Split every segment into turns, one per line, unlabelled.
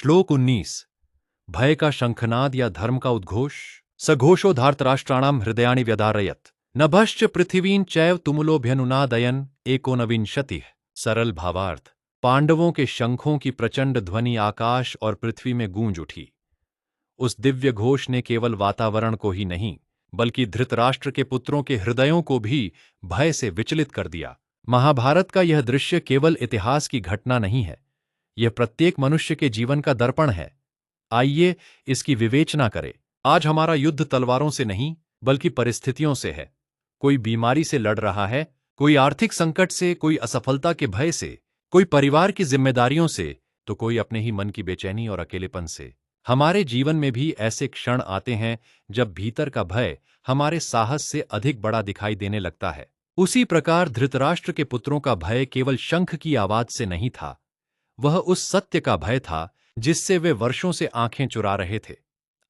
श्लोक 19। भय का शंखनाद या धर्म का उद्घोष। सघोषो धार्तराष्ट्राणाम हृदयानि व्यधारयत् नभश्च पृथिवीं चैव तुमुलोऽभ्यनुनादयन् एकोनविंशतिः। सरल भावार्थ। पांडवों के शंखों की प्रचंड ध्वनि आकाश और पृथ्वी में गूंज उठी। उस दिव्य घोष ने केवल वातावरण को ही नहीं बल्कि धृतराष्ट्र के पुत्रों के हृदयों को भी भय से विचलित कर दिया। महाभारत का यह दृश्य केवल इतिहास की घटना नहीं है, यह प्रत्येक मनुष्य के जीवन का दर्पण है। आइए इसकी विवेचना करें। आज हमारा युद्ध तलवारों से नहीं बल्कि परिस्थितियों से है। कोई बीमारी से लड़ रहा है, कोई आर्थिक संकट से, कोई असफलता के भय से, कोई परिवार की जिम्मेदारियों से, तो कोई अपने ही मन की बेचैनी और अकेलेपन से। हमारे जीवन में भी ऐसे क्षण आते हैं जब भीतर का भय हमारे साहस से अधिक बड़ा दिखाई देने लगता है। उसी प्रकार धृतराष्ट्र के पुत्रों का भय केवल शंख की आवाज से नहीं था, वह उस सत्य का भय था जिससे वे वर्षों से आंखें चुरा रहे थे।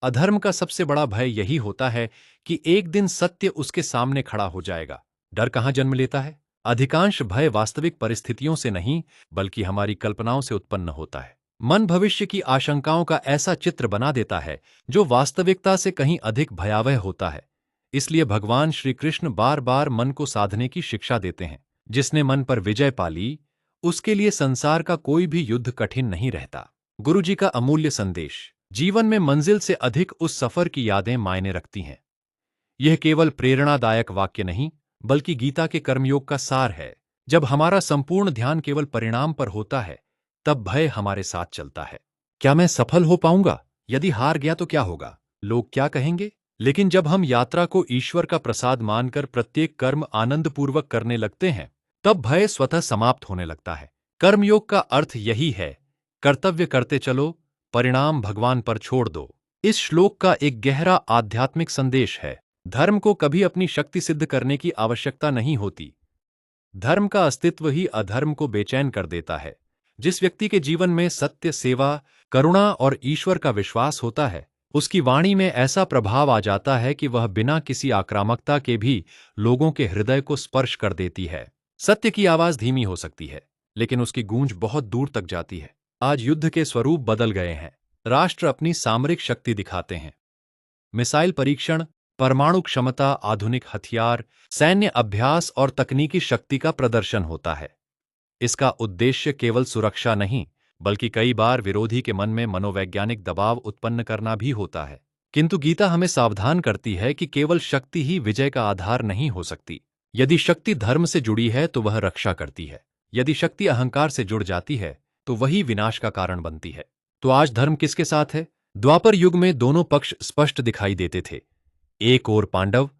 अधर्म का सबसे बड़ा भय यही होता है कि एक दिन सत्य उसके सामने खड़ा हो जाएगा। डर कहाँ जन्म लेता है? अधिकांश भय वास्तविक परिस्थितियों से नहीं बल्कि हमारी कल्पनाओं से उत्पन्न होता है। मन भविष्य की आशंकाओं का ऐसा चित्र बना देता है जो वास्तविकता से कहीं अधिक भयावह होता है। इसलिए भगवान श्री कृष्ण बार बार मन को साधने की शिक्षा देते हैं। जिसने मन पर विजय पा ली उसके लिए संसार का कोई भी युद्ध कठिन नहीं रहता। गुरुजी का अमूल्य संदेश। जीवन में मंजिल से अधिक उस सफर की यादें मायने रखती हैं। यह केवल प्रेरणादायक वाक्य नहीं बल्कि गीता के कर्मयोग का सार है। जब हमारा संपूर्ण ध्यान केवल परिणाम पर होता है तब भय हमारे साथ चलता है। क्या मैं सफल हो पाऊंगा? यदि हार गया तो क्या होगा? लोग क्या कहेंगे? लेकिन जब हम यात्रा को ईश्वर का प्रसाद मानकर प्रत्येक कर्म आनंदपूर्वक करने लगते हैं तब भय स्वतः समाप्त होने लगता है। कर्मयोग का अर्थ यही है, कर्तव्य करते चलो, परिणाम भगवान पर छोड़ दो। इस श्लोक का एक गहरा आध्यात्मिक संदेश है। धर्म को कभी अपनी शक्ति सिद्ध करने की आवश्यकता नहीं होती। धर्म का अस्तित्व ही अधर्म को बेचैन कर देता है। जिस व्यक्ति के जीवन में सत्य, सेवा, करुणा और ईश्वर का विश्वास होता है उसकी वाणी में ऐसा प्रभाव आ जाता है कि वह बिना किसी आक्रामकता के भी लोगों के हृदय को स्पर्श कर देती है। सत्य की आवाज धीमी हो सकती है लेकिन उसकी गूंज बहुत दूर तक जाती है। आज युद्ध के स्वरूप बदल गए हैं। राष्ट्र अपनी सामरिक शक्ति दिखाते हैं। मिसाइल परीक्षण, परमाणु क्षमता, आधुनिक हथियार, सैन्य अभ्यास और तकनीकी शक्ति का प्रदर्शन होता है। इसका उद्देश्य केवल सुरक्षा नहीं बल्कि कई बार विरोधी के मन में मनोवैज्ञानिक दबाव उत्पन्न करना भी होता है। किंतु गीता हमें सावधान करती है कि केवल शक्ति ही विजय का आधार नहीं हो सकती। यदि शक्ति धर्म से जुड़ी है तो वह रक्षा करती है। यदि शक्ति अहंकार से जुड़ जाती है तो वही विनाश का कारण बनती है। तो आज धर्म किसके साथ है? द्वापर युग में दोनों पक्ष स्पष्ट दिखाई देते थे। एक ओर पांडव,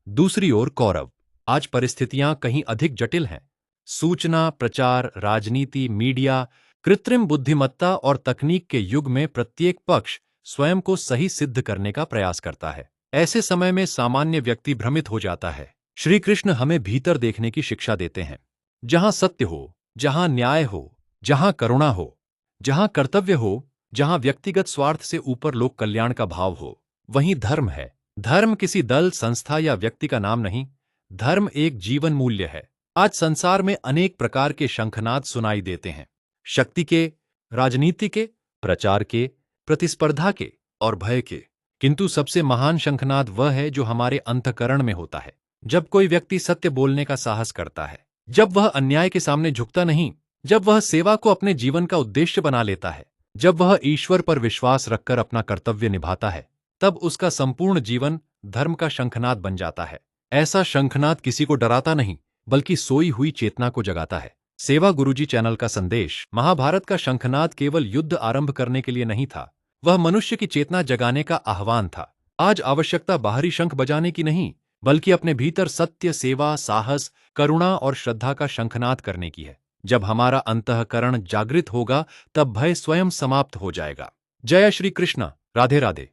दूसरी ओर कौरव। आज परिस्थितियां कहीं अधिक जटिल हैं। सूचना, प्रचार, राजनीति, मीडिया, कृत्रिम बुद्धिमत्ता और तकनीक के युग में प्रत्येक पक्ष स्वयं को सही सिद्ध करने का प्रयास करता है। ऐसे समय में सामान्य व्यक्ति भ्रमित हो जाता है। श्री कृष्ण हमें भीतर देखने की शिक्षा देते हैं। जहां सत्य हो, जहां न्याय हो, जहां करुणा हो, जहां कर्तव्य हो, जहां व्यक्तिगत स्वार्थ से ऊपर लोक कल्याण का भाव हो, वहीं धर्म है। धर्म किसी दल, संस्था या व्यक्ति का नाम नहीं, धर्म एक जीवन मूल्य है। आज संसार में अनेक प्रकार के शंखनाद सुनाई देते हैं। शक्ति के, राजनीति के, प्रचार के, प्रतिस्पर्धा के और भय के। किंतु सबसे महान शंखनाद वह है जो हमारे अंतःकरण में होता है। जब कोई व्यक्ति सत्य बोलने का साहस करता है, जब वह अन्याय के सामने झुकता नहीं, जब वह सेवा को अपने जीवन का उद्देश्य बना लेता है, जब वह ईश्वर पर विश्वास रखकर अपना कर्तव्य निभाता है, तब उसका संपूर्ण जीवन धर्म का शंखनाद बन जाता है। ऐसा शंखनाद किसी को डराता नहीं बल्कि सोई हुई चेतना को जगाता है। सेवा गुरुजी चैनल का संदेश। महाभारत का शंखनाद केवल युद्ध आरंभ करने के लिए नहीं था, वह मनुष्य की चेतना जगाने का आह्वान था। आज आवश्यकता बाहरी शंख बजाने की नहीं बल्कि अपने भीतर सत्य, सेवा, साहस, करुणा और श्रद्धा का शंखनाद करने की है। जब हमारा अंतःकरण जागृत होगा तब भय स्वयं समाप्त हो जाएगा। जय श्री कृष्ण। राधे राधे।